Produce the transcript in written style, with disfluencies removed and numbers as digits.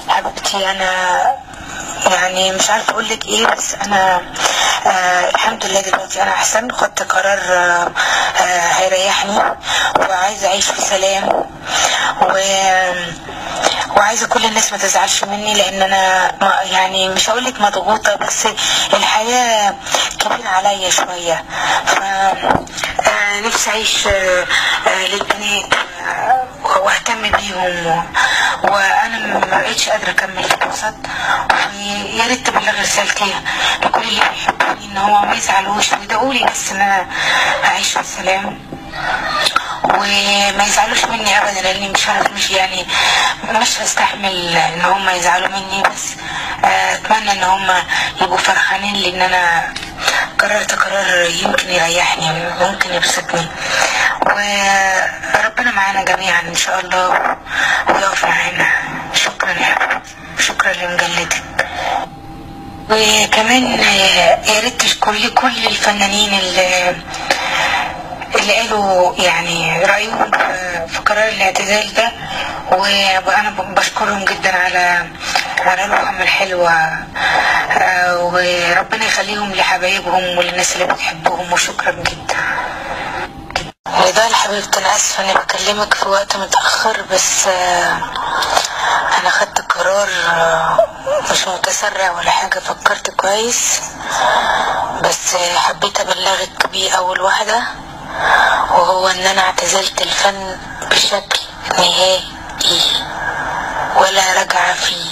حبيبتي، انا يعني مش عارفه اقول لك ايه، بس انا الحمد لله دلوقتي انا احسن، خدت قرار هيريحني، وعايزه اعيش في سلام، و وعايزه كل الناس ما تزعلش مني، لان انا يعني مش هقول لك مضغوطه، بس الحياه كبيره عليا شويه. ف نفسي اعيش للبنات واهتم بيهم، وانا ما بقتش قادره اكمل في الوسط. ويا ريت تبلغ رسالتي لكل اللي بيحبوني ان هو ما يزعلوش ويدعوا لي، بس ان انا اعيش في سلام وما يزعلوش مني ابدا، لاني مش يعني مش هستحمل ان هم يزعلوا مني. بس اتمنى ان هم يبقوا فرحانين، لان انا قررت قرار يمكن يريحني، ممكن يبسطني، وربنا معانا جميعا ان شاء الله ويقف معانا. شكرا يا حبيبتي، شكرا لمجلتك. وكمان يا ريت تشكري كل الفنانين اللي قالوا يعني رأيهم في قرار الاعتزال ده، وانا بشكرهم جدا على روحهم الحلوة، وربنا يخليهم لحبايبهم وللناس اللي بتحبهم، وشكرا جدا. ده حبيبتي، انا اسفه اني بكلمك في وقت متاخر، بس انا خدت قرار مش متسرع ولا حاجه، فكرت كويس، بس حبيت ابلغك بيه اول واحده، وهو ان انا اعتزلت الفن بشكل نهائي ولا رجعه فيه.